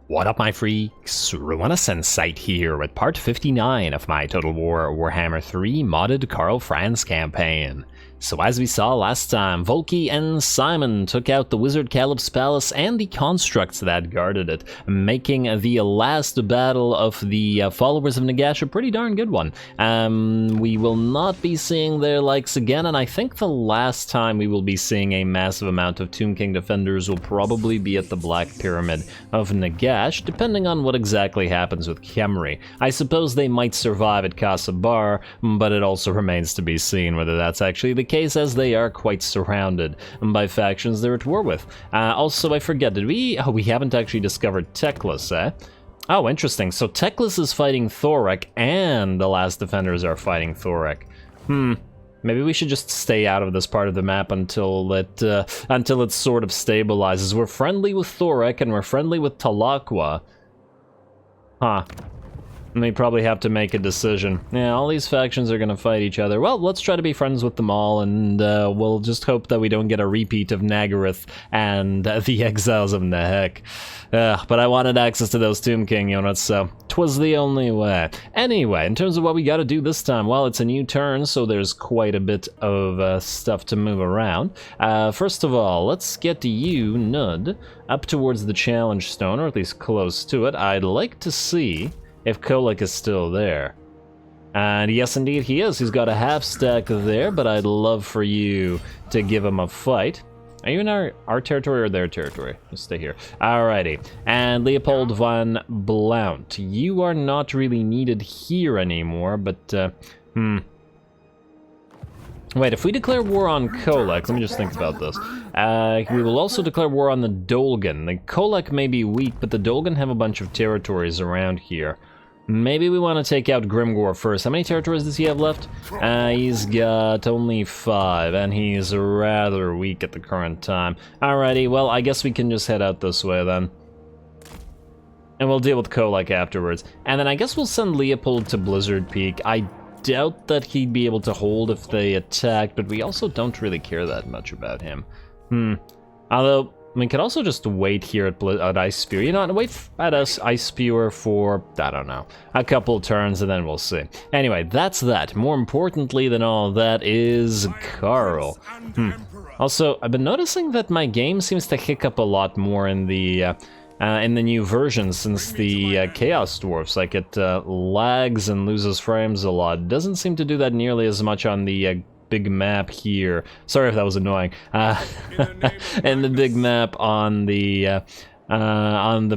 What up, my freaks? RuinousInsight here with part 59 of my Total Warhammer 3 modded Karl Franz campaign. So as we saw last time, Volky and Simon took out the Wizard Calip's palace and the constructs that guarded it, making the last battle of the followers of Nagash a pretty darn good one. We will not be seeing their likes again, and I think the last time we will be seeing a massive amount of Tomb King defenders will probably be at the Black Pyramid of Nagash, depending on what exactly happens with Khemri. I suppose they might survive at Kasabar, but it also remains to be seen whether that's actually the case, as they are quite surrounded by factions they're at war with. Also, I forget, did we... Oh, we haven't actually discovered Teclis, eh? Oh, interesting. So Teclis is fighting Thorek, and the last defenders are fighting Thorek. Maybe we should just stay out of this part of the map until it sort of stabilizes. We're friendly with Thorek, and we're friendly with Talakwa. Huh. We probably have to make a decision. Yeah, all these factions are gonna fight each other. Well, let's try to be friends with them all, and we'll just hope that we don't get a repeat of Nagaroth and the Exiles of Nehek. But I wanted access to those Tomb King units, so 'twas the only way. Anyway, in terms of what we gotta do this time, well, it's a new turn, so there's quite a bit of stuff to move around. First of all, let's get you, Nud, up towards the Challenge Stone, or at least close to it. I'd like to see if Kolek is still there. And yes, indeed he is. He's got a half stack there, but I'd love for you to give him a fight. Are you in our territory or their territory? Just stay here. Alrighty. And Leopold von Blount, you are not really needed here anymore, but, Wait, if we declare war on Kolek, let me just think about this. We will also declare war on the Dolgan. The Kolek may be weak, but the Dolgan have a bunch of territories around here. Maybe we want to take out Grimgor first. How many territories does he have left? He's got only 5, and he's rather weak at the current time. Alrighty, well, I guess we can just head out this way then. And we'll deal with Kolek afterwards. And then I guess we'll send Leopold to Blizzard Peak. I doubt that he'd be able to hold if they attacked, but we also don't really care that much about him. Although, we could also just wait here at Ice Spear. You know what, wait at us Ice Spear for, I don't know, a couple turns and then we'll see. Anyway, that's that. More importantly than all that is Karl. Also, I've been noticing that my game seems to hiccup a lot more in the new version since the Chaos Dwarfs. Like, it lags and loses frames a lot. Doesn't seem to do that nearly as much on the big map here. Sorry if that was annoying. And the big map on the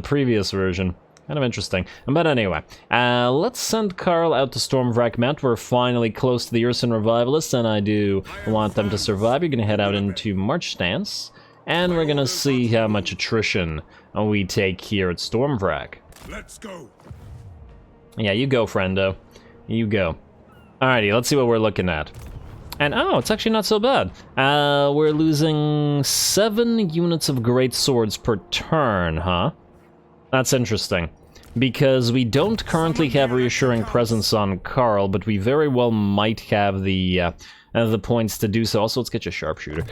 previous version. Kind of interesting. But anyway, let's send Karl out to Stormwrack Mount. We're finally close to the Urson Revivalists, and I do want them to survive. You're going to head out into March Stance, and we're going to see how much attrition we take here at Stormwrack. Let's go. Yeah, you go, friendo. You go. Alrighty, let's see what we're looking at. And oh, it's actually not so bad. We're losing 7 units of great swords per turn, huh? That's interesting. Because we don't currently have Reassuring Presence on Karl, but we very well might have the points to do so. Also, let's get you a Sharpshooter.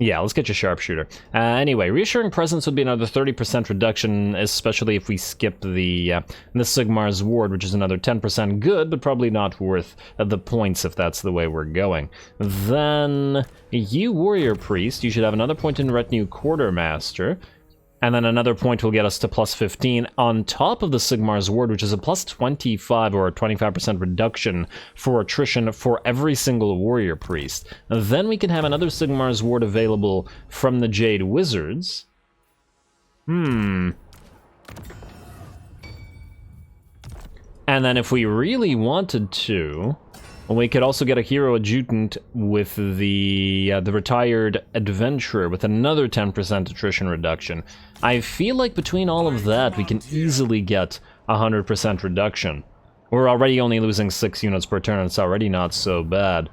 Yeah, let's get you a Sharpshooter. Anyway, Reassuring Presence would be another 30% reduction, especially if we skip the Sigmar's Ward, which is another 10% good, but probably not worth the points if that's the way we're going. Then, you Warrior Priest, you should have another point in Retinue Quartermaster, and then another point will get us to plus 15 on top of the Sigmar's Ward, which is a plus 25 or 25% reduction for attrition for every single Warrior Priest. Then we can have another Sigmar's Ward available from the Jade Wizards. And then if we really wanted to, we could also get a Hero Adjutant with the Retired Adventurer with another 10% attrition reduction. I feel like between all of that, we can easily get 100% reduction. We're already only losing 6 units per turn, it's already not so bad.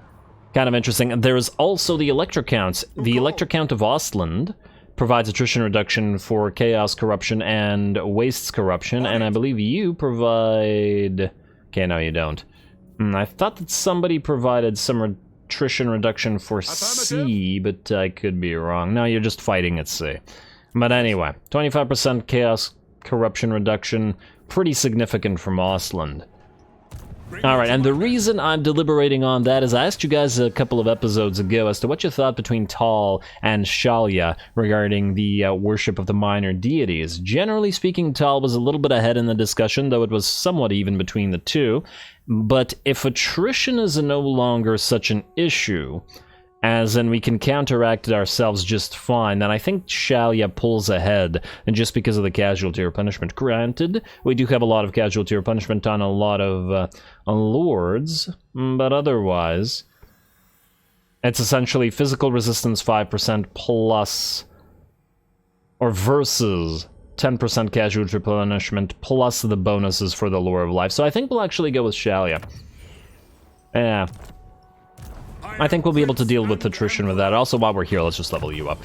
Kind of interesting. There's also the Electrocount. The Electrocount of Ostland provides attrition reduction for Chaos Corruption and Wastes Corruption, and I believe you provide... Okay, no you don't. I thought that somebody provided some attrition reduction for sea, but I could be wrong. No, you're just fighting at sea. But anyway, 25% chaos corruption reduction, pretty significant from Ostland. Alright, and the reason I'm deliberating on that is I asked you guys a couple of episodes ago as to what you thought between Tal and Shalya regarding the worship of the minor deities. Generally speaking, Tal was a little bit ahead in the discussion, though it was somewhat even between the two. But if attrition is no longer such an issue, as in we can counteract it ourselves just fine, then I think Shalya pulls ahead, and just because of the casualty or punishment. Granted, we do have a lot of casualty or punishment on a lot of lords, but otherwise, it's essentially physical resistance 5% plus, or versus 10% casualty punishment plus the bonuses for the Lore of Life. So I think we'll actually go with Shalya. Yeah. I think we'll be able to deal with attrition with that. Also, while we're here, let's just level you up.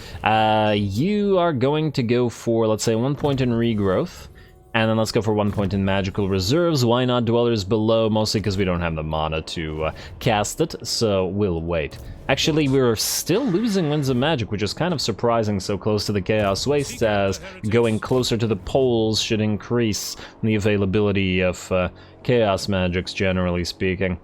You are going to go for, let's say, 1 point in regrowth. And then let's go for 1 point in magical reserves. Why not Dwellers Below? Mostly because we don't have the mana to cast it, so we'll wait. Actually, we're still losing Winds of Magic, which is kind of surprising so close to the Chaos Waste, as going closer to the poles should increase the availability of Chaos Magics, generally speaking.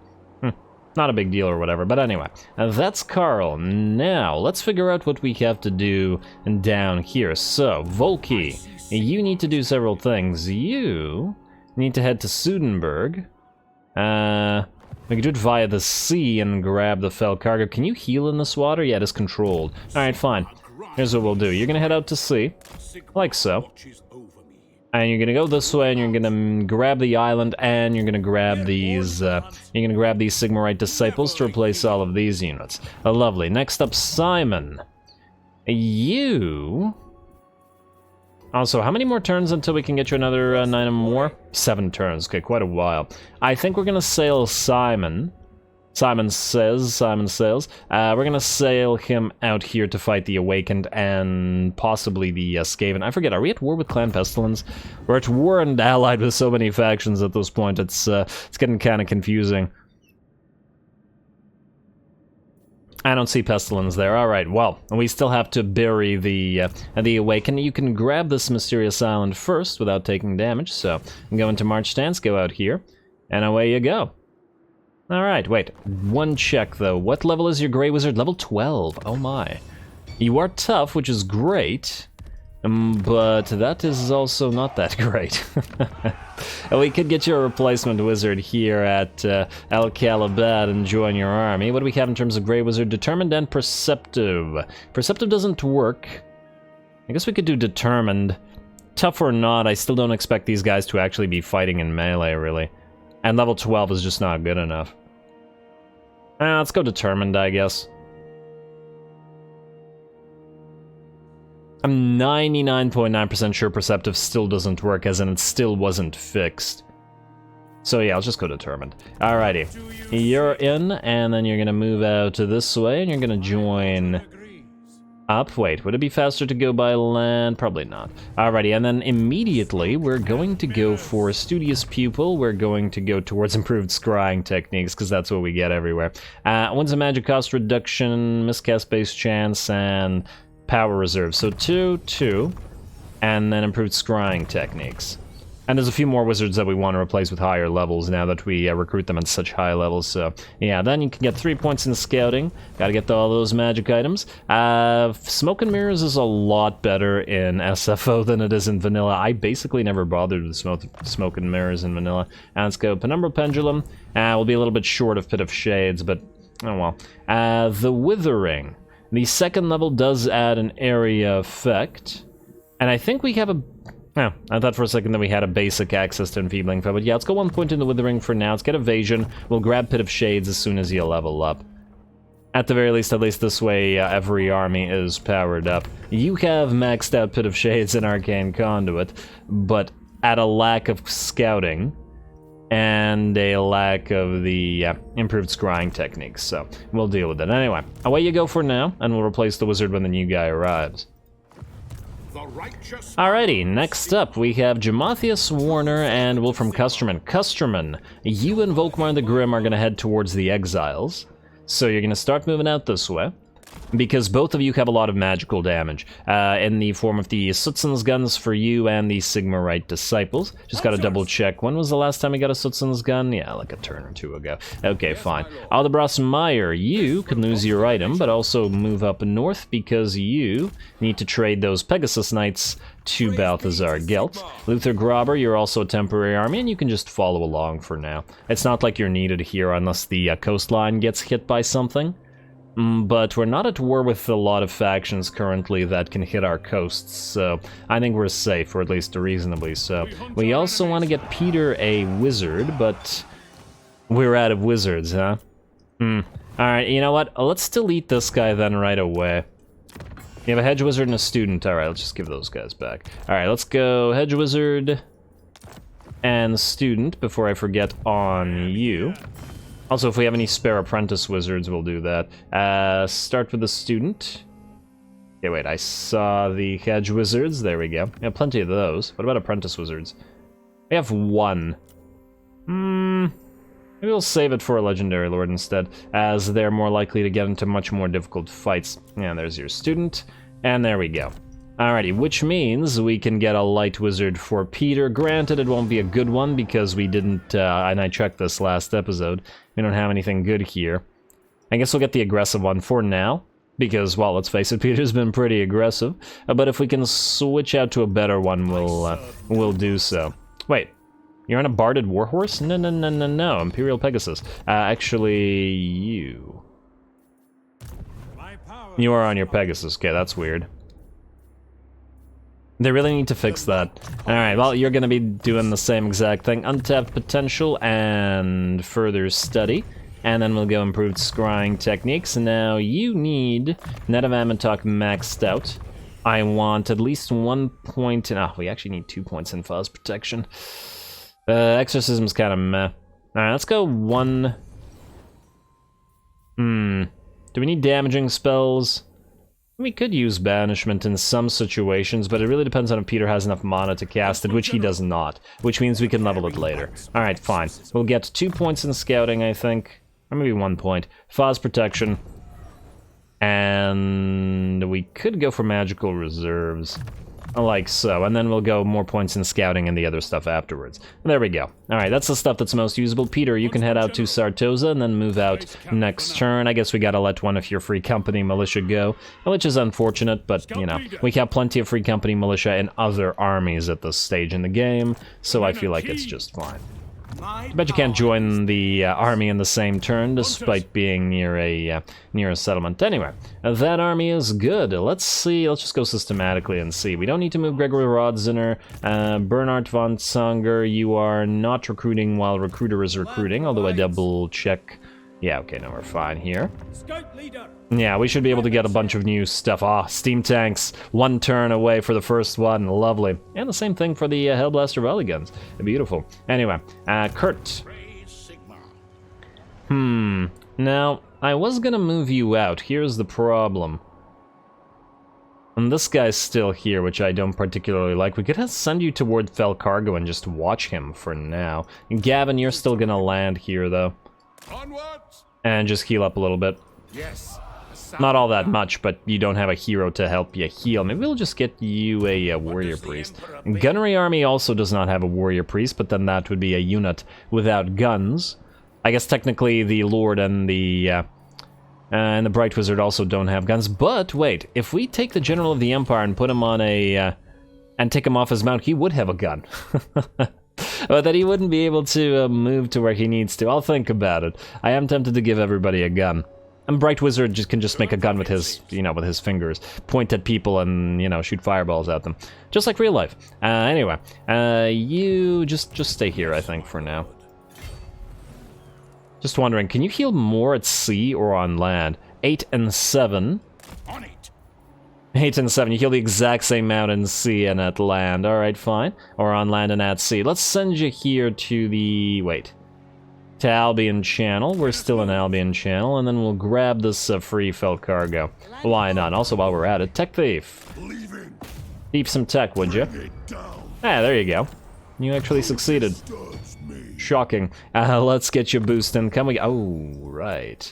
Not a big deal or whatever, but anyway, that's Karl. Now, let's figure out what we have to do down here. So, Volki, you need to do several things. You need to head to Sudenburg. We can do it via the sea and grab the fell cargo. Can you heal in this water? Yeah, it is controlled. Alright, fine. Here's what we'll do. You're gonna head out to sea, like so. And you're gonna go this way, and you're gonna grab the island, and you're gonna grab these. You're gonna grab these Sigmarite disciples to replace all of these units. Lovely. Next up, Simon. You. Also, how many more turns until we can get you another 9 or more? 7 turns. Okay, quite a while. I think we're gonna sail Simon. Simon sails. We're gonna sail him out here to fight the Awakened and possibly the Skaven. I forget, are we at war with Clan Pestilence? We're at war and allied with so many factions at this point, it's getting kind of confusing. I don't see Pestilence there. Alright, well, we still have to bury the Awakened. You can grab this mysterious island first without taking damage, so go into March Stance, go out here, and away you go. Alright, wait. One check, though. What level is your Grey Wizard? Level 12. Oh my. You are tough, which is great, but that is also not that great. We could get you a replacement wizard here at El Calabad and join your army. What do we have in terms of Grey Wizard? Determined and Perceptive. Perceptive doesn't work. I guess we could do Determined. Tough or not, I still don't expect these guys to actually be fighting in melee, really. And level 12 is just not good enough. Let's go Determined, I guess. I'm 99.9% sure Perceptive still doesn't work, as in it still wasn't fixed. So yeah, I'll just go Determined. Alrighty. You're in, and then you're gonna move out to this way, and you're gonna join up. Wait, would it be faster to go by land? Probably not. Alrighty, and then immediately we're going to go for Studious Pupil. We're going to go towards improved scrying techniques, because that's what we get everywhere. Winds of Magic cost reduction, miscast base chance, and power reserve. So 2, 2, and then improved scrying techniques. And there's a few more wizards that we want to replace with higher levels now that we recruit them at such high levels, so yeah, then you can get 3 points in scouting. Gotta get all those magic items. Smoke and Mirrors is a lot better in SFO than it is in vanilla. I basically never bothered with smoke and Mirrors in vanilla. And let's go Penumbral Pendulum. We'll be a little bit short of Pit of Shades, but oh well. The Withering. The second level does add an area effect, and I think we have a... Oh, I thought for a second that we had a basic access to Enfeebling Foe, but yeah, let's go 1 point in the Withering for now. Let's get Evasion. We'll grab Pit of Shades as soon as you level up. At the very least, at least this way, every army is powered up. You have maxed out Pit of Shades and Arcane Conduit, but at a lack of scouting, and a lack of the improved scrying techniques, so we'll deal with it. Anyway, away you go for now, and we'll replace the wizard when the new guy arrives. Alrighty, next up we have Jamathius Warner and Wolfram Custerman. Custerman, you and Volkmar the Grim are gonna head towards the Exiles. So you're going to start moving out this way, because both of you have a lot of magical damage, in the form of the Sutsun's guns for you and the Sigmar Reborn disciples. Just gotta double check. When was the last time we got a Sutsun's gun? Yeah, like a turn or two ago. Okay, fine. Aldebras Meyer, you can lose your item, but also move up north because you need to trade those Pegasus Knights to Balthazar Gelt. Luther Grauber, you're also a temporary army, and you can just follow along for now. It's not like you're needed here unless the coastline gets hit by something. But we're not at war with a lot of factions currently that can hit our coasts, so I think we're safe, or at least reasonably so. We also want to get Peter a wizard, but we're out of wizards, huh? Alright, you know what? Let's delete this guy then right away. You have a hedge wizard and a student. Alright, let's just give those guys back. Alright, let's go hedge wizard and student before I forget on you. Also, if we have any spare apprentice wizards, we'll do that. Start with the student. Okay, wait, I saw the hedge wizards. There we go. We have plenty of those. What about apprentice wizards? We have one. Maybe we'll save it for a legendary lord instead, as they're more likely to get into much more difficult fights. Yeah, there's your student. And there we go. Alrighty, which means we can get a light wizard for Peter. Granted, it won't be a good one because we didn't, and I checked this last episode, we don't have anything good here. I guess we'll get the aggressive one for now, because, well, let's face it, Peter's been pretty aggressive. But if we can switch out to a better one, we'll do so. Wait, you're on a barded warhorse? No, Imperial Pegasus. Actually, you are on your Pegasus. Okay, that's weird. They really need to fix that. Alright, well, you're gonna be doing the same exact thing. Untapped potential and further study. And then we'll go improved scrying techniques. Now, you need Net of Ammontok maxed out. I want at least 1 point... we actually need 2 points in Fuzz protection. Exorcism's kind of meh. Alright, let's go 1... Do we need damaging spells? We could use Banishment in some situations, but it really depends on if Peter has enough mana to cast it, which he does not, which means we can level it later. Alright, fine. We'll get 2 points in Scouting, I think. Or maybe 1 point. Fuzz Protection. And we could go for Magical Reserves. Like so, and then we'll go more points in Scouting and the other stuff afterwards. There we go. Alright, that's the stuff that's most usable. Peter, you can head out to Sartosa and then move out next turn. I guess we gotta let one of your Free Company Militia go, which is unfortunate, but, you know, we have plenty of Free Company Militia in other armies at this stage in the game, so I feel like it's just fine. Bet you can't join the army in the same turn, despite being near a settlement. Anyway, that army is good. Let's see. Let's just go systematically and see. We don't need to move Gregory Rodziner. Bernard von Sanger, you are not recruiting while Recruiter is recruiting, although I double check. Yeah, okay, no, we're fine here. Yeah, we should be able to get a bunch of new stuff. Steam tanks, 1 turn away for the first one, lovely. And the same thing for the Hellblaster Volley guns, beautiful. Anyway, Kurt. Now, I was gonna move you out, here's the problem. And this guy's still here, which I don't particularly like. We could send you toward Fel Cargo and just watch him for now. And Gavin, you're still gonna land here, though. And just heal up a little bit. Yes. Not all that much, but you don't have a hero to help you heal. Maybe we'll just get you a warrior priest. Gunnery army also does not have a warrior priest, but then that would be a unit without guns. I guess technically the Lord and the Bright Wizard also don't have guns. But wait, if we take the General of the Empire and put him on and take him off his mount, he would have a gun. But that he wouldn't be able to move to where he needs to. I'll think about it. I am tempted to give everybody a gun. And Bright Wizard can just make a gun with his, with his fingers, point at people and, shoot fireballs at them. Just like real life. Anyway, you just stay here, I think, for now. Just wondering, can you heal more at sea or on land? 8 and 7. On it. 8 and 7, you heal the exact same amount in sea and at land. Alright, fine. Or on land and at sea. Let's send you here to the... to Albion Channel. We're still in Albion Channel, and then we'll grab this free Fel Cargo. Why not? Also, while we're at it, Tech Thief. Thief some tech, would you? There you go. You actually succeeded. Shocking. Let's get you boosting. Can we... Oh, right.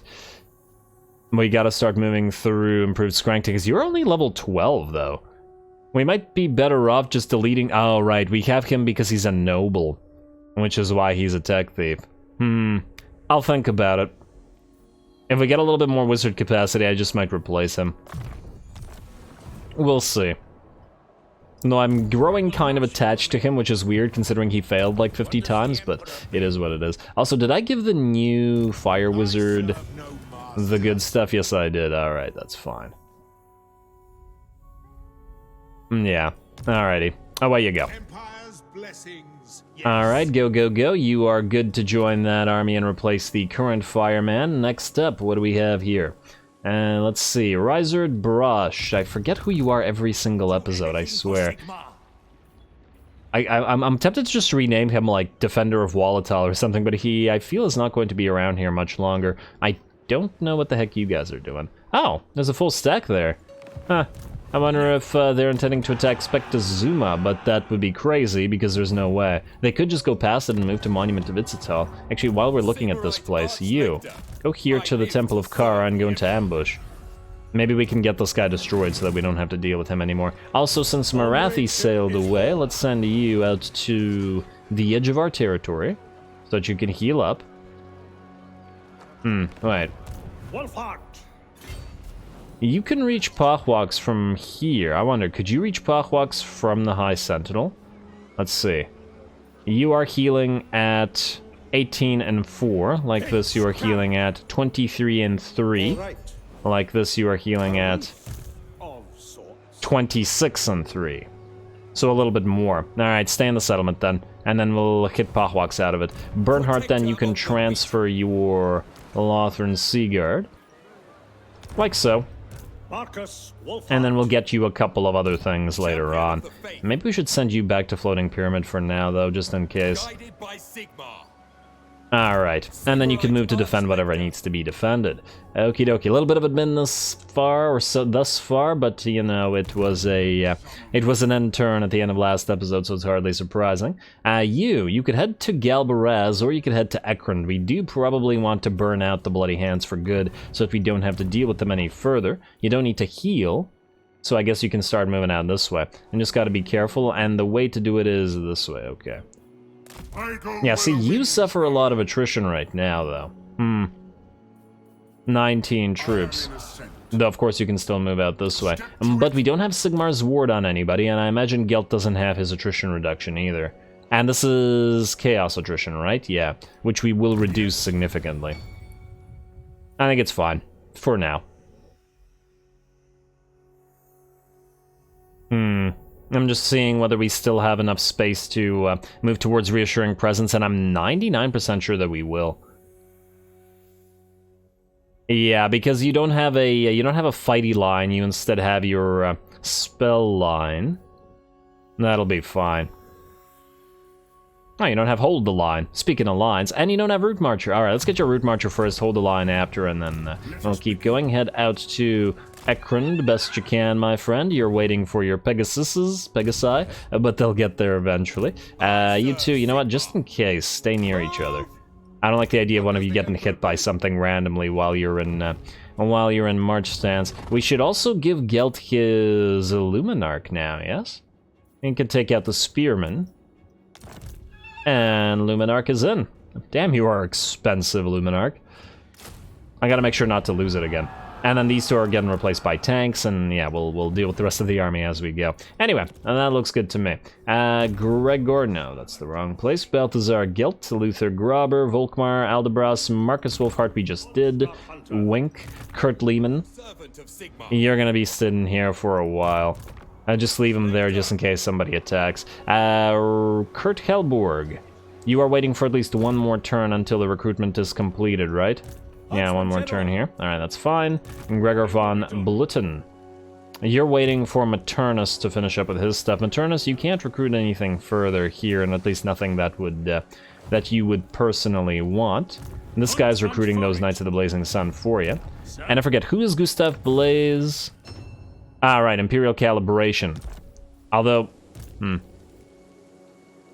We gotta start moving through improved strength, because you're only level 12, though. We might be better off just deleting... Oh, right, we have him because he's a noble, which is why he's a tech thief. I'll think about it. If we get a little bit more wizard capacity, I just might replace him. We'll see. No, I'm growing kind of attached to him, which is weird considering he failed like 50 times, but it is what it is. Also, did I give the new fire wizard the good stuff? Yes, I did. Alright, that's fine. Yeah, alrighty. Away you go. Alright, go, go, go. You are good to join that army and replace the current fireman. Next up, what do we have here? Let's see, Rizard Brush. I forget who you are every single episode, I swear. I'm tempted to just rename him like Defender of Walatal or something, but he, I feel, is not going to be around here much longer. I don't know what the heck you guys are doing. Oh, there's a full stack there. Huh. I wonder if they're intending to attack Spectazuma, but that would be crazy because there's no way. They could just go past it and move to Monument of Itzatal. Actually, while we're looking at this place, you go here to the Temple of Kara and go into ambush. Maybe we can get this guy destroyed so that we don't have to deal with him anymore. Also, since Marathi sailed away, let's send you out to the edge of our territory so that you can heal up. Wait. You can reach Pahwaks from here. I wonder, could you reach Pahwaks from the High Sentinel? Let's see. You are healing at 18 and 4. Like this, you are healing at 23 and 3. Like this, you are healing at 26 and 3. So a little bit more. Alright, stay in the settlement then. And then we'll hit Pahwaks out of it. Bernhardt, then you can transfer your Lothran Seaguard. Like so. And then we'll get you a couple of other things later on. Maybe we should send you back to Floating Pyramid for now, though, just in case. Alright, and then you can move to defend whatever needs to be defended. Okie dokie, a little bit of admin thus far, but you know, it was an end turn at the end of last episode, so it's hardly surprising. You could head to Galbaraz, or you could head to Ekrond. We do probably want to burn out the Bloody Hands for good, so that we don't have to deal with them any further. You don't need to heal, so I guess you can start moving out this way. And just gotta be careful, and the way to do it is this way, okay. Yeah, see, you suffer a lot of attrition right now, though. 19 troops. Though, of course, you can still move out this way. But we don't have Sigmar's Ward on anybody, and I imagine Gelt doesn't have his attrition reduction either. And this is Chaos attrition, right? Yeah, which we will reduce significantly. I think it's fine, for now. I'm just seeing whether we still have enough space to move towards Reassuring Presence, and I'm 99% sure that we will. Yeah, because you don't have a fighty line. You instead have your spell line. That'll be fine. Oh, you don't have Hold the Line. Speaking of lines, and you don't have Route Marcher. All right, let's get your Route Marcher first, Hold the Line after, and then we'll keep going. Head out to Ekrond, best you can, my friend. You're waiting for your Pegasi, but they'll get there eventually. You two, you know what? Just in case, stay near each other. I don't like the idea of one of you getting hit by something randomly while you're in march stance. We should also give Gelt his Illuminarch now, yes? He can take out the Spearman. And Luminarch is in. Damn, you are expensive, Luminarch. I gotta make sure not to lose it again. And then these two are getting replaced by tanks, and yeah, we'll deal with the rest of the army as we go. Anyway, that looks good to me. Gregor, no, that's the wrong place. Balthazar Gelt, Luther Grauber, Volkmar, Aldebras, Marcus Wolfhart, we just did. Wink, Kurt Lehman. You're gonna be sitting here for a while. I'll just leave him there just in case somebody attacks. Kurt Helborg. You are waiting for at least one more turn until the recruitment is completed, right? Yeah, one more turn here. Alright, that's fine. And Gregor von Blutten. You're waiting for Maternus to finish up with his stuff. Maternus, you can't recruit anything further here, and at least nothing that would that you would personally want. And this guy's recruiting those Knights of the Blazing Sun for you. And I forget, who is Gustav Blaze? Ah, right, Imperial Calibration. Although,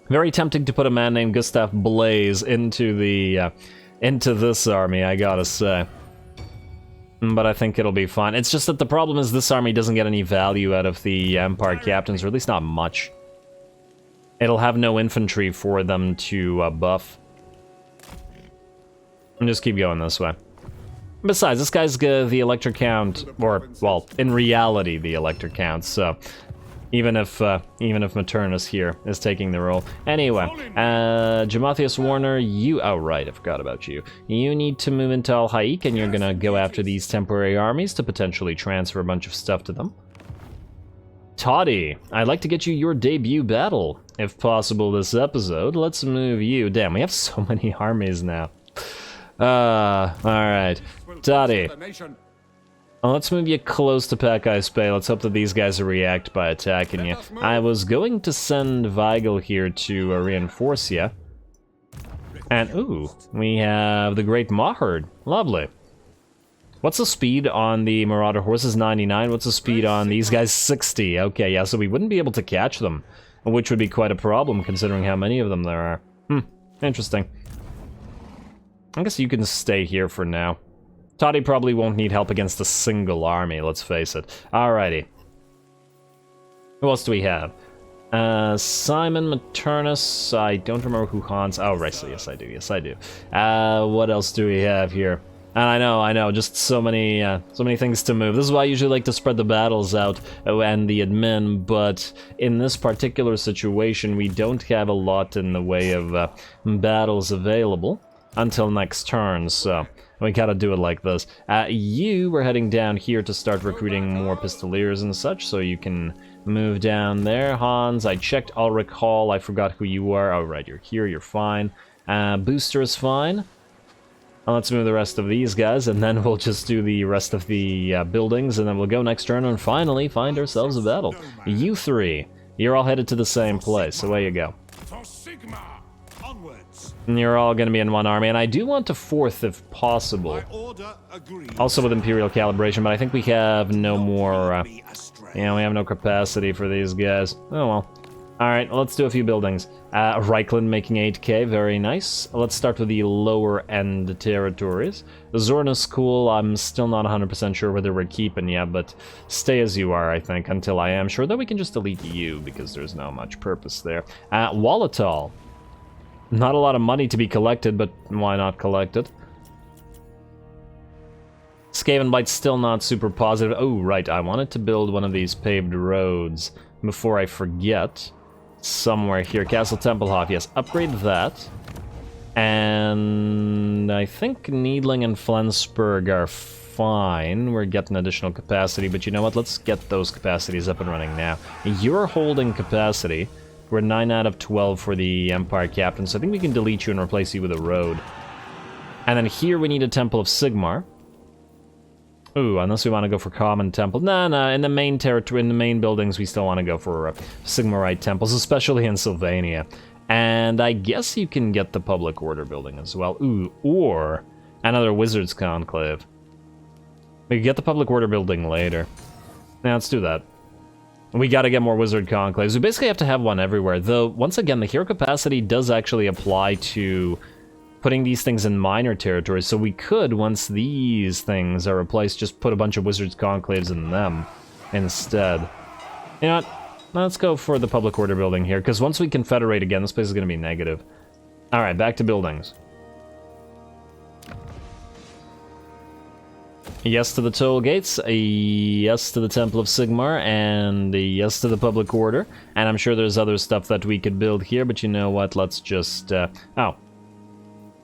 very tempting to put a man named Gustav Blaze into the into this army, I gotta say. but I think it'll be fine. It's just that the problem is this army doesn't get any value out of the Empire captains, or at least not much. It'll have no infantry for them to buff. And just keep going this way. Besides, this guy's the elector count, or, well, in reality, the elector count, so even if Maternus here is taking the role. Anyway, Jamathius Warner, you, oh right, I forgot about you. You need to move into Al-Haik, and you're gonna go after these temporary armies to potentially transfer a bunch of stuff to them. Toddy, I'd like to get you your debut battle, if possible this episode. Let's move you. Damn, we have so many armies now. Alright. Toddy. Let's move you close to Pack-Ice Bay. Let's hope that these guys react by attacking you. I was going to send Weigel here to reinforce you. And, ooh, we have the Great Maherd. Lovely. What's the speed on the Marauder horses? 99. What's the speed on these guys? 60. Okay, yeah, so we wouldn't be able to catch them, which would be quite a problem considering how many of them there are. Interesting. I guess you can stay here for now. Toddy probably won't need help against a single army, let's face it. Alrighty. Who else do we have? Simon, Maternus, I don't remember who Hans... Oh, right, so yes I do. What else do we have here? And I know, just so many things to move. This is why I usually like to spread the battles out and the admin, but in this particular situation, we don't have a lot in the way of battles available until next turn, so we gotta do it like this. We're heading down here to start recruiting more Pistoliers and such, so you can move down there. Hans, I checked Ulrich Hall, I forgot who you are. Oh, right, you're here, you're fine. Booster is fine. Let's move the rest of these guys, and then we'll just do the rest of the buildings, and then we'll go next turn and finally find ourselves a battle. You three, you're all headed to the same place, away you go. And you're all going to be in one army, and I do want a fourth if possible. Also with Imperial Calibration, but I think we have no more, we have no capacity for these guys. Oh well. Alright, let's do a few buildings. Reikland making 8k, very nice. Let's start with the lower end territories. Zorna's cool, I'm still not 100% sure whether we're keeping yet, but stay as you are, I think, until I am sure. Though we can just delete you, because there's not much purpose there. Wallatal. Not a lot of money to be collected, but why not collect it? Skavenbite's still not super positive. Oh, right, I wanted to build one of these paved roads before I forget. Somewhere here. Castle Tempelhof, yes, upgrade that. And I think Needling and Flensburg are fine. We're getting additional capacity, but you know what? Let's get those capacities up and running now. You're holding capacity. We're 9 out of 12 for the Empire Captain, so I think we can delete you and replace you with a road. And then here we need a Temple of Sigmar. Ooh, unless we want to go for Common Temple. Nah, in the main territory, in the main buildings, we still want to go for Sigmarite temples, especially in Sylvania. And I guess you can get the Public Order building as well. Ooh, or another Wizards Conclave. We can get the Public Order building later. Now, let's do that. We gotta get more Wizard Conclaves. We basically have to have one everywhere, though, once again, the hero capacity does actually apply to putting these things in minor territories, so we could, once these things are replaced, just put a bunch of Wizards Conclaves in them instead. You know what? Let's go for the Public Order building here, because once we confederate again, this place is going to be negative. Alright, back to buildings. Yes to the toll gates, a yes to the Temple of Sigmar, and a yes to the Public Order. And I'm sure there's other stuff that we could build here, but you know what, let's just, oh.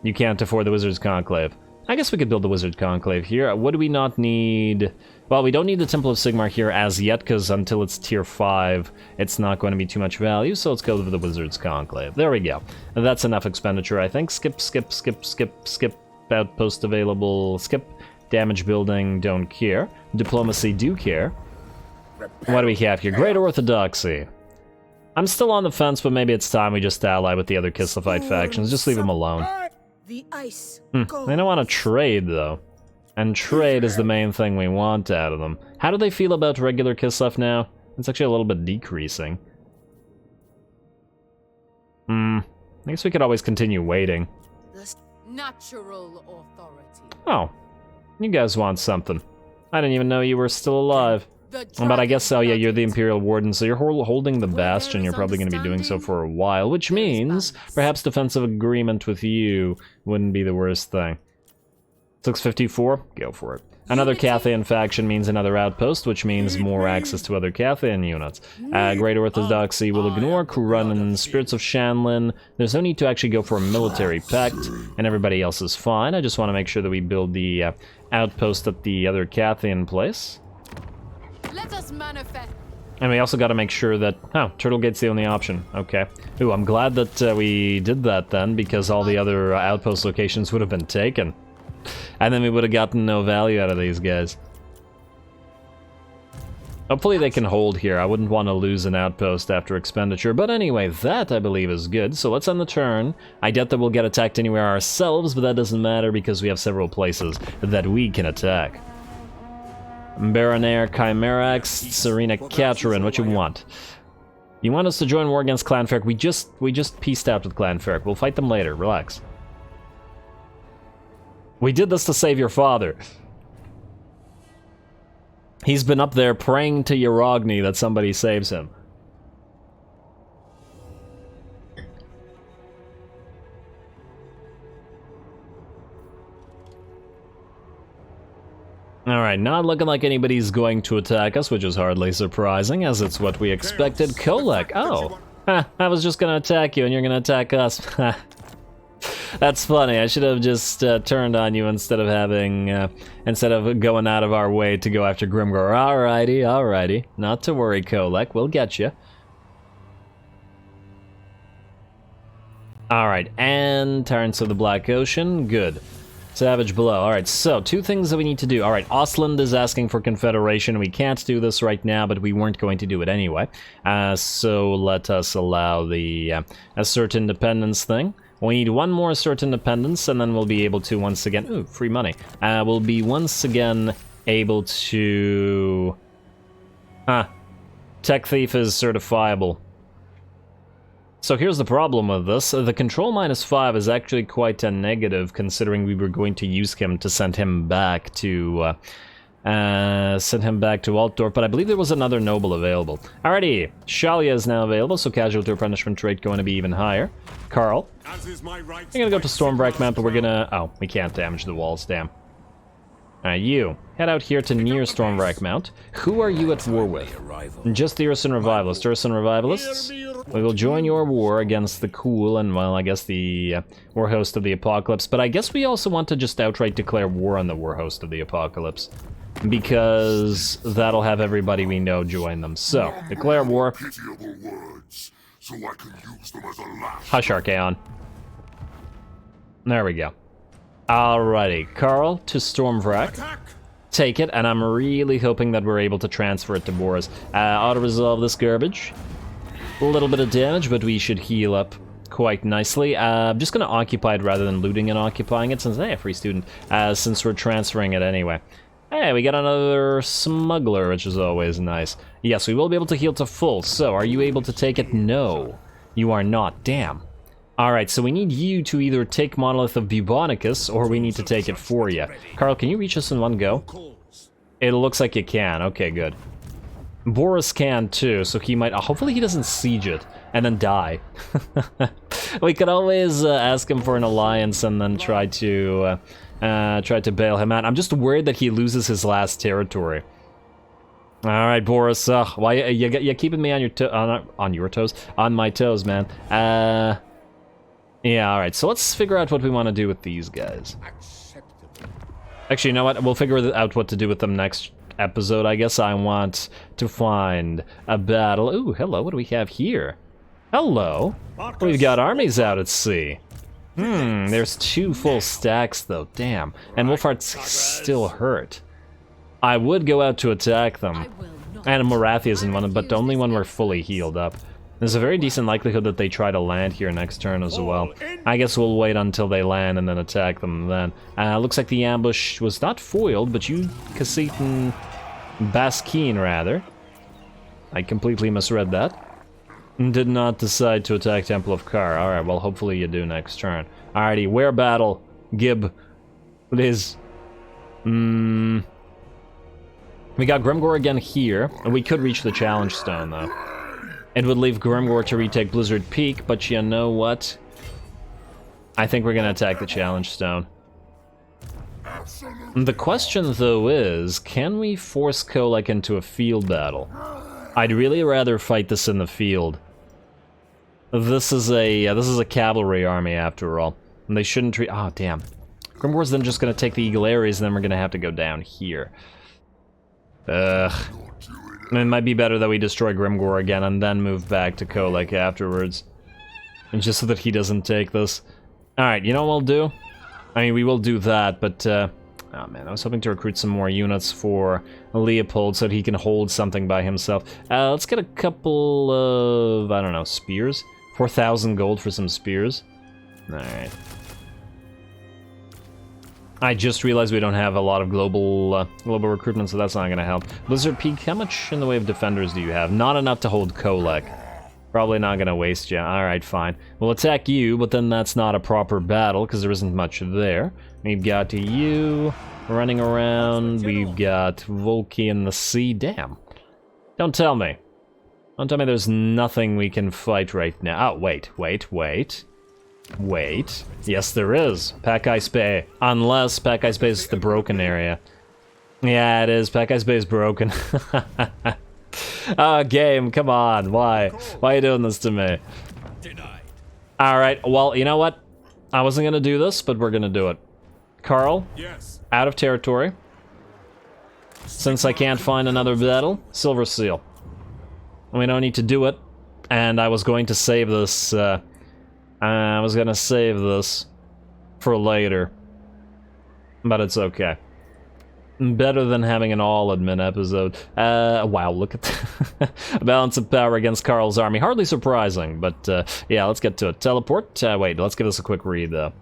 You can't afford the Wizard's Conclave. I guess we could build the Wizard's Conclave here. What do we not need? Well, we don't need the Temple of Sigmar here as yet, because until it's tier 5, it's not going to be too much value, so let's go with the Wizard's Conclave. There we go. That's enough expenditure, I think. Skip. Outpost available, skip. Damage building, don't care. Diplomacy, do care. What do we have here? Great Orthodoxy. I'm still on the fence, but maybe it's time we just ally with the other Kislevite factions. Just leave them alone. The ice. They don't want to trade, though. And trade is the main thing we want out of them. How do they feel about regular Kislev now? It's actually a little bit decreasing. I guess we could always continue waiting. The natural authority. Oh. You guys want something. I didn't even know you were still alive. But I guess, oh yeah, you're the Imperial Warden, so you're holding the Bastion. You're probably going to be doing so for a while, which means perhaps defensive agreement with you wouldn't be the worst thing. 654? Go for it. Another Cathayan faction means another outpost, which means more access to other Cathayan units. Great Orthodoxy will ignore Kurun and Spirits of Shanlin. There's no need to actually go for a military pact, and everybody else is fine. I just want to make sure that we build the outpost at the other Cathayan place. Let us manifest. And we also got to make sure that... Oh, Turtle Gate's the only option. Okay. Ooh, I'm glad that we did that then, because all the other outpost locations would have been taken. And then we would have gotten no value out of these guys. Hopefully they can hold here. I wouldn't want to lose an outpost after expenditure. But anyway, that I believe is good. So let's end the turn. I doubt that we'll get attacked anywhere ourselves, but that doesn't matter because we have several places that we can attack. Baronair, Chimerax, Serena Catherine, what you want? You want us to join war against Clan Ferric? We just pieced out with Clan Ferric. We'll fight them later. Relax. We did this to save your father. He's been up there praying to Yarogni that somebody saves him. Alright, not looking like anybody's going to attack us, which is hardly surprising, as it's what we expected. Kolek, oh. I was just gonna attack you and you're gonna attack us. That's funny. I should have just turned on you instead of having, instead of going out of our way to go after Grimgor. Alrighty, alrighty. Not to worry, Kolek. We'll get you. Alright, and Tyrants of the Black Ocean. Good. Savage Blow. Alright, so two things that we need to do. Alright, Ostland is asking for Confederation. We can't do this right now, but we weren't going to do it anyway. So let us allow the assert independence thing. We need one more assert independence, and then we'll be able to once again... Ooh, free money. We'll be once again able to... Tech Thief is certifiable. So here's the problem with this. The control -5 is actually quite a negative, considering we were going to use him to send him back to Altdorf, but I believe there was another noble available. Alrighty, Shalia is now available, so casualty or punishment rate going to be even higher. Karl, we're gonna go to Stormwrack Mount, but we're gonna... Oh, we can't damage the walls, damn. Alright, you, head out here to near Stormwrack Mount. Who are you at war with? Just the Urson Revivalists. Urson Revivalists, we will join your war against the Cool and, well, I guess the War Host of the Apocalypse, but I guess we also want to just outright declare war on the War Host of the Apocalypse, because that'll have everybody we know join them. So, declare war. Hush, Archaon. There we go. Alrighty, Karl to Stormwrack. Take it, and I'm really hoping that we're able to transfer it to Boris. Auto-resolve this garbage. A little bit of damage, but we should heal up quite nicely. I'm just gonna occupy it rather than looting and occupying it, since, hey, free student, since we're transferring it anyway. Hey, we got another smuggler, which is always nice. Yes, we will be able to heal to full, so are you able to take it? No, you are not, damn. Alright, so we need you to either take Monolith of Bubonicus, or we need to take it for you. Karl, can you reach us in one go? It looks like you can, okay, good. Boris can too, so he might... hopefully he doesn't siege it, and then die. We could always ask him for an alliance and then try to bail him out. I'm just worried that he loses his last territory. Alright, Boris, why you're keeping me on your on your toes? On my toes, man. Yeah, alright, so let's figure out what we want to do with these guys. Actually, you know what? We'll figure out what to do with them next episode. I guess I want to find a battle. Ooh, hello, what do we have here? Hello. We've got armies out at sea. There's 2 full stacks, though, damn. And Wolfheart's still hurt. I would go out to attack them. And Morathia's in one, but only when we're fully healed up. There's a very decent likelihood that they try to land here next turn as well. I guess we'll wait until they land and then attack them then. Looks like the ambush was not foiled, but you, Cassitan Baskeen, rather. I completely misread that. Did not decide to attack Temple of Kar. Alright, well, hopefully you do next turn. Alrighty, where battle? Gib. Please. We got Grimgor again here, and we could reach the Challenge Stone, though. It would leave Grimgor to retake Blizzard Peak, but you know what? I think we're gonna attack the Challenge Stone. The question, though, is, can we force Kolek into a field battle? I'd really rather fight this in the field. This is a cavalry army, after all. And they shouldn't treat... Oh, damn. Grimgor's then just gonna take the Eagle Ares, and then we're gonna have to go down here. Ugh. It might be better that we destroy Grimgor again and then move back to Kolek afterwards. And just so that he doesn't take this. Alright, you know what we'll do? I mean, we will do that, but, oh man, I was hoping to recruit some more units for Leopold so that he can hold something by himself. Let's get a couple of, I don't know, spears? 4,000 gold for some spears. Alright. I just realized we don't have a lot of global recruitment, so that's not gonna help. Blizzard Peak, how much in the way of defenders do you have? Not enough to hold Kolek. Probably not gonna waste you. Alright, fine. We'll attack you, but then that's not a proper battle, because there isn't much there. We've got you running around. We've got Volky in the sea. Damn. Don't tell me. Don't tell me there's nothing we can fight right now. Oh, wait. Yes, there is. Pack Ice Bay. Unless Pack Ice Bay is the broken area. Yeah, it is. Pack Ice Bay is broken. Game, come on. Why? Why are you doing this to me? Alright, well, you know what? I wasn't gonna do this, but we're gonna do it. Karl, yes. Out of territory. Since I can't find another battle, Silver Seal. We don't need to do it. And I was going to save this, I was gonna save this for later. But it's okay. Better than having an all-admin episode. Wow, look at that. Balance of power against Karl's army. Hardly surprising, but yeah, let's get to it. Teleport? Wait, let's give this a quick read, though.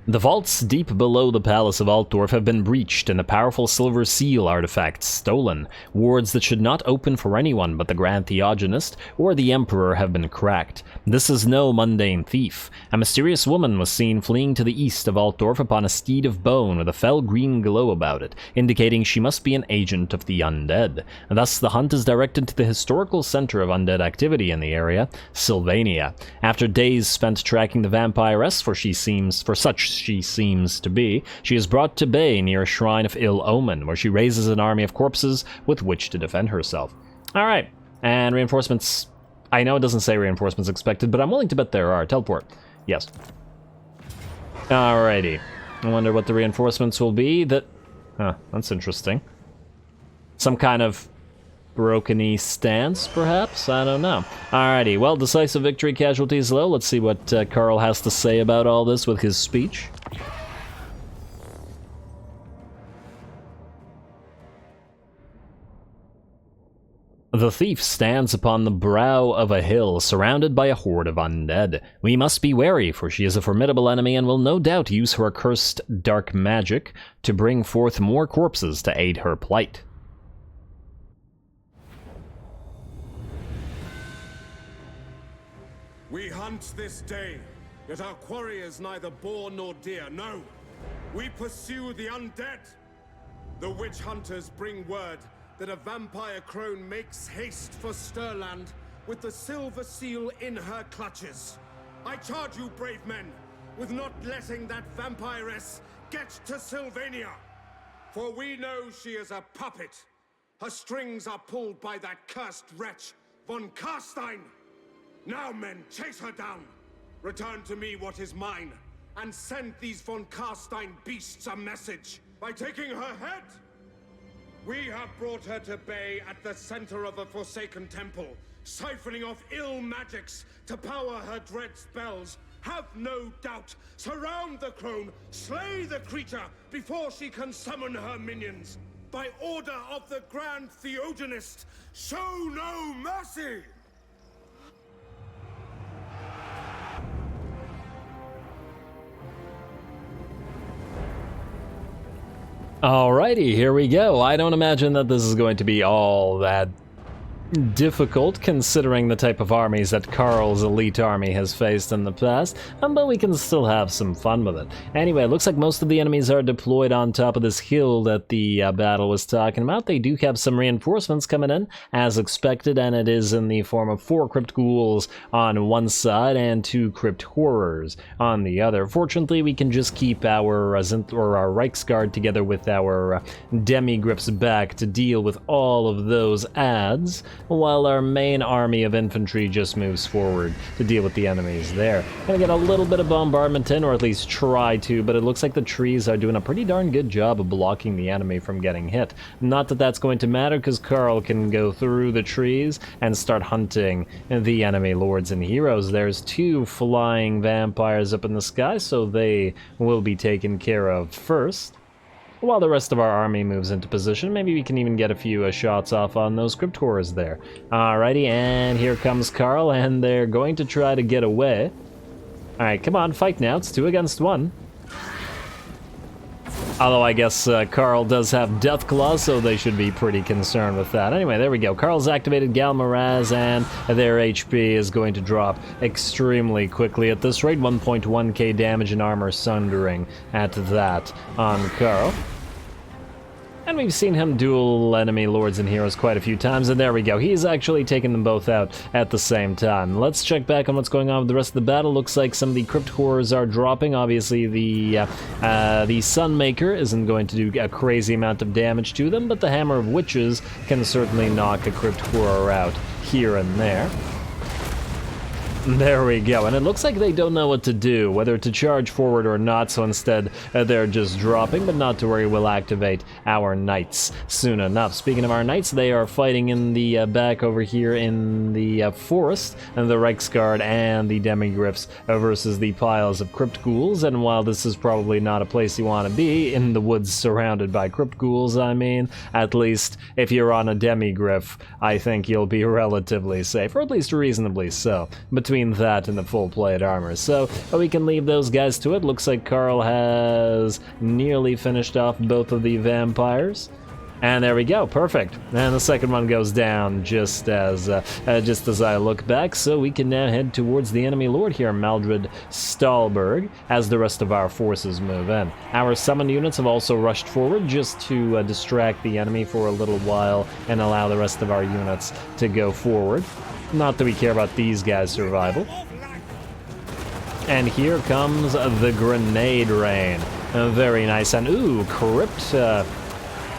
The vaults deep below the Palace of Altdorf have been breached and the powerful Silver Seal artifacts stolen. Wards that should not open for anyone but the Grand Theogenist or the Emperor have been cracked. This is no mundane thief. A mysterious woman was seen fleeing to the east of Altdorf upon a steed of bone with a fell green glow about it, indicating she must be an agent of the undead. Thus, the hunt is directed to the historical center of undead activity in the area, Sylvania. After days spent tracking the vampiress, for such she seems to be, she is brought to bay near a shrine of ill omen, where she raises an army of corpses with which to defend herself. Alright, and reinforcements. I know it doesn't say reinforcements expected, but I'm willing to bet there are. Teleport. Yes. Alrighty. I wonder what the reinforcements will be. Huh, that's interesting. Some kind of broken-y stance, perhaps? I don't know. Alrighty, well, decisive victory, casualties low. Let's see what Karl has to say about all this with his speech. The thief stands upon the brow of a hill, surrounded by a horde of undead. We must be wary, for she is a formidable enemy and will no doubt use her accursed dark magic to bring forth more corpses to aid her plight. We hunt this day, yet our quarry is neither boar nor deer, no! We pursue the undead! The witch hunters bring word that a vampire crone makes haste for Stirland with the Silver Seal in her clutches. I charge you, brave men, with not letting that vampiress get to Sylvania! For we know she is a puppet. Her strings are pulled by that cursed wretch, von Karstein! Now, men, chase her down! Return to me what is mine, and send these von Karstein beasts a message by taking her head! We have brought her to bay at the center of a forsaken temple, siphoning off ill magics to power her dread spells. Have no doubt, surround the crone, slay the creature before she can summon her minions. By order of the Grand Theogenist, show no mercy! Alrighty, here we go. I don't imagine that this is going to be all that difficult considering the type of armies that Karl's elite army has faced in the past, but we can still have some fun with it. Anyway, it looks like most of the enemies are deployed on top of this hill that the battle was talking about. They do have some reinforcements coming in, as expected, and it is in the form of 4 crypt ghouls on one side and 2 crypt horrors on the other. Fortunately, we can just keep our our Reiksguard together with our Demigriffs back to deal with all of those adds, while our main army of infantry just moves forward to deal with the enemies there. Gonna get a little bit of bombardment in, or at least try to, but it looks like the trees are doing a pretty darn good job of blocking the enemy from getting hit. Not that that's going to matter, because Karl can go through the trees and start hunting the enemy lords and heroes. There's 2 flying vampires up in the sky, so they will be taken care of first, while the rest of our army moves into position. Maybe we can even get a few shots off on those crypt horrors there. Alrighty, and here comes Karl, and they're going to try to get away. Alright, come on, fight now. It's 2 against 1. Although I guess Karl does have Death Claw, so they should be pretty concerned with that. Anyway, there we go. Karl's activated Galmaraz, and their HP is going to drop extremely quickly at this rate. 1.1k damage and armor sundering at that on Karl. And we've seen him duel enemy lords and heroes quite a few times, and there we go. He's actually taken them both out at the same time. Let's check back on what's going on with the rest of the battle. Looks like some of the crypt horrors are dropping. Obviously, the Sunmaker isn't going to do a crazy amount of damage to them, but the Hammer of Witches can certainly knock a crypt horror out here and there. There we go, and it looks like they don't know what to do, whether to charge forward or not, so instead they're just dropping, but not to worry, we'll activate our knights soon enough. Speaking of our knights, they are fighting in the back over here in the forest, and the Reiksguard and the Demigriffs versus the piles of crypt ghouls, and while this is probably not a place you want to be, in the woods surrounded by crypt ghouls, I mean, at least if you're on a Demigriff, I think you'll be relatively safe, or at least reasonably so, between that and the full plate armor. So we can leave those guys to it. Looks like Karl has nearly finished off both of the vampires. And there we go, perfect. And the second one goes down just as I look back, so we can now head towards the enemy lord here, Maldred Stahlberg, as the rest of our forces move in. Our summoned units have also rushed forward just to distract the enemy for a little while and allow the rest of our units to go forward. Not that we care about these guys' survival. And here comes the grenade rain. Very nice, and ooh, crypt...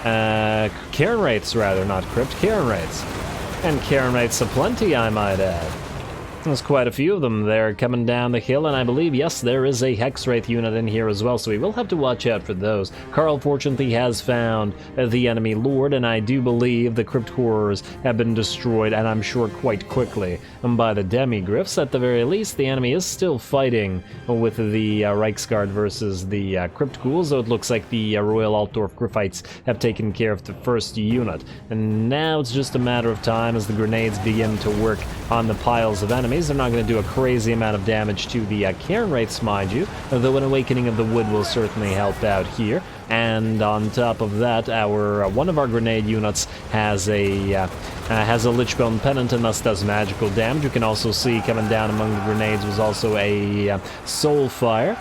Cairn Wraiths rather, not crypt, Cairn Wraiths. And Cairn Wraiths aplenty, I might add. There's quite a few of them there coming down the hill, and I believe, yes, there is a Hex Wraith unit in here as well, so we will have to watch out for those. Karl fortunately has found the enemy lord, and I do believe the crypt horrors have been destroyed, and I'm sure quite quickly, by the Demigriffs. At the very least, the enemy is still fighting with the Reiksguard versus the crypt ghouls, so it looks like the Royal Altdorf Griffites have taken care of the first unit. And now it's just a matter of time as the grenades begin to work on the piles of enemies. They're not going to do a crazy amount of damage to the Cairn Wraiths, mind you, though an Awakening of the Wood will certainly help out here. And on top of that, one of our grenade units has a Lichbone Pennant and thus does magical damage. You can also see coming down among the grenades was also a Soul Fire.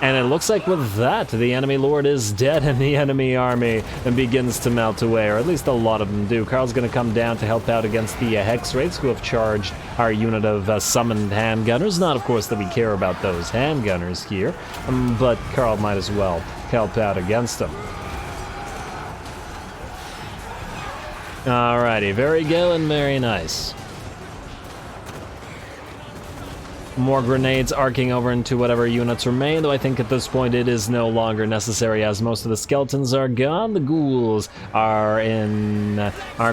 And it looks like with that, the enemy lord is dead and the enemy army begins to melt away, or at least a lot of them do. Karl's going to come down to help out against the Hex Wraiths, who have charged our unit of summoned handgunners. Not, of course, that we care about those handgunners here, but Karl might as well help out against them. Alrighty, very good and very nice. More grenades arcing over into whatever units remain, though I think at this point it is no longer necessary as most of the skeletons are gone. The ghouls are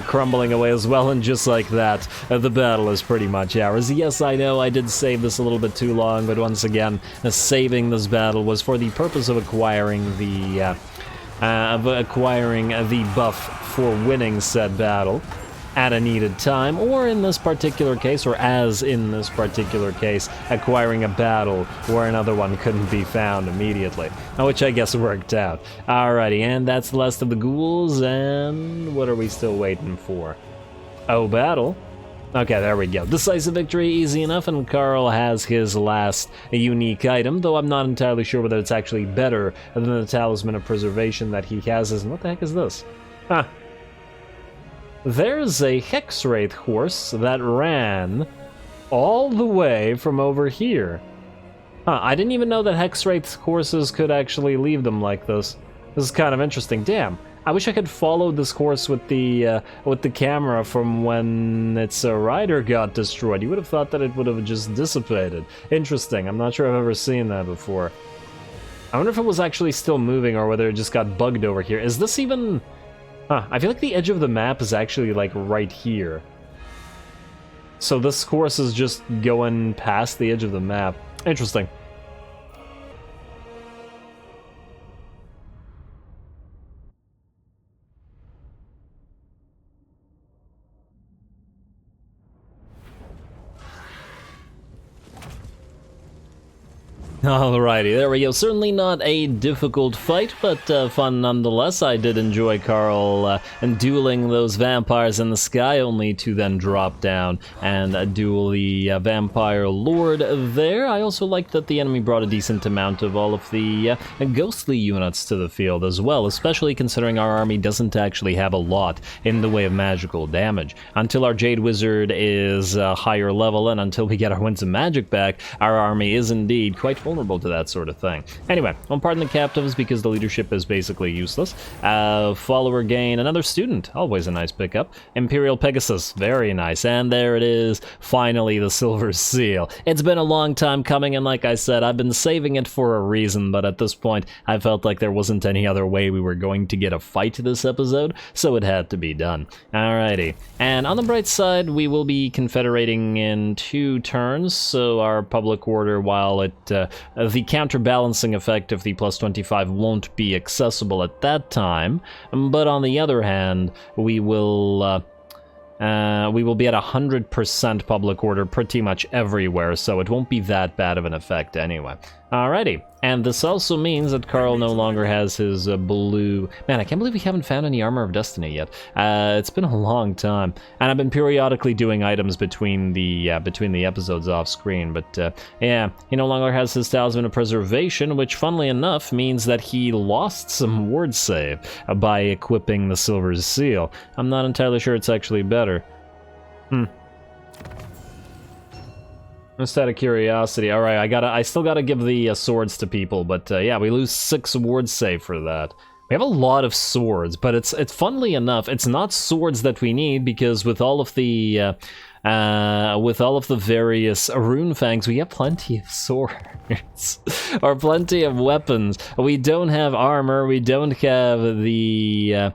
crumbling away as well, and just like that, the battle is pretty much ours. Yes, I know I did save this a little bit too long, but once again, saving this battle was for the purpose of acquiring the buff for winning said battle at a needed time, or in this particular case, or as in this particular case, acquiring a battle where another one couldn't be found immediately, which I guess worked out. Alrighty, and that's the last of the ghouls, and what are we still waiting for? Oh, battle. Okay, there we go. Decisive victory, easy enough, and Karl has his last unique item, though I'm not entirely sure whether it's actually better than the Talisman of Preservation that he has. And what the heck is this? Huh. There's a Hexwraith horse that ran all the way from over here. Huh, I didn't even know that Hexwraith horses could actually leave them like this. This is kind of interesting. Damn. I wish I could follow this horse with the camera from when its rider got destroyed. You would have thought that it would have just dissipated. Interesting. I'm not sure I've ever seen that before. I wonder if it was actually still moving or whether it just got bugged over here. Is this even... Huh, I feel like the edge of the map is actually like right here. So this horse is just going past the edge of the map. Interesting. Alrighty, there we go. Certainly not a difficult fight, but fun nonetheless. I did enjoy Karl and dueling those vampires in the sky, only to then drop down and duel the vampire lord there. I also liked that the enemy brought a decent amount of all of the ghostly units to the field as well, especially considering our army doesn't actually have a lot in the way of magical damage. Until our Jade Wizard is higher level and until we get our Winds of Magic back, our army is indeed quite vulnerable to that sort of thing. Anyway, I'll pardon the captives because the leadership is basically useless. Follower gain, another student, always a nice pickup. Imperial Pegasus, very nice. And there it is, finally the Silver Seal. It's been a long time coming, and like I said, I've been saving it for a reason, but at this point, I felt like there wasn't any other way we were going to get a fight this episode, so it had to be done. Alrighty, and on the bright side, we will be confederating in 2 turns, so our public order, while it the counterbalancing effect of the plus 25 won't be accessible at that time, but on the other hand, we will be at 100% public order pretty much everywhere, so it won't be that bad of an effect anyway. Alrighty, and this also means that Karl no longer has his blue... Man, I can't believe we haven't found any Armor of Destiny yet. It's been a long time, and I've been periodically doing items between the episodes off screen, but yeah, he no longer has his Talisman of Preservation, which funnily enough means that he lost some word save by equipping the Silver Seal. I'm not entirely sure it's actually better. Just out of curiosity. Alright, I still gotta give the swords to people, but yeah, we lose 6 ward save for that. We have a lot of swords, but it's funnily enough, it's not swords that we need, because with all of the various rune fangs, we have plenty of swords, or plenty of weapons. We don't have armor, we don't have the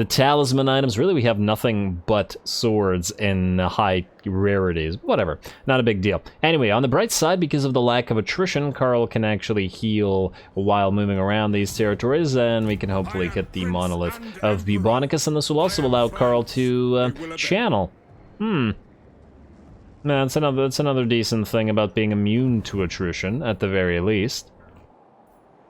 talisman items. Really, we have nothing but swords in high rarities. Whatever, not a big deal. Anyway, on the bright side, because of the lack of attrition, Karl can actually heal while moving around these territories, and we can hopefully get the Monolith of Bubonicus, and this will also allow Karl to channel. That's another decent thing about being immune to attrition, at the very least.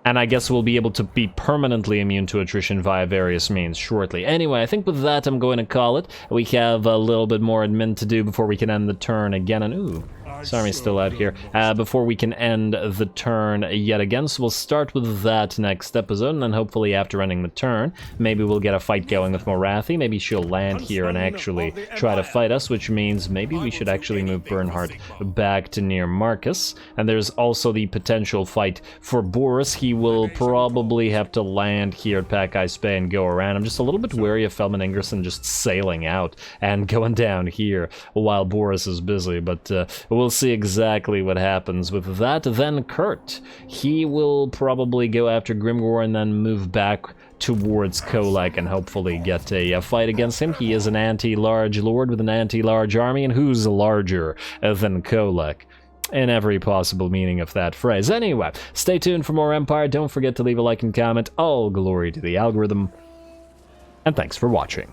And I guess we'll be able to be permanently immune to attrition via various means shortly. Anyway, I think with that I'm going to call it. We have a little bit more admin to do before we can end the turn again, and ooh, this army's still out here. Before we can end the turn yet again, so we'll start with that next episode, and then hopefully after ending the turn, maybe we'll get a fight going with Morathi. Maybe she'll land here and actually try to fight us, which means maybe we should actually move Bernhardt back to near Marcus. And there's also the potential fight for Boris. He will probably have to land here at Pack-Ice Bay and go around. I'm just a little bit wary of Feldman Ingerson just sailing out and going down here while Boris is busy, but we'll see exactly what happens with that. Then Kurt, he will probably go after Grimgor and then move back towards Kolak and hopefully get a fight against him. He is an anti-large lord with an anti-large army, and who's larger than Kolak? In every possible meaning of that phrase. Anyway, stay tuned for more Empire. Don't forget to leave a like and comment. All glory to the algorithm. And thanks for watching.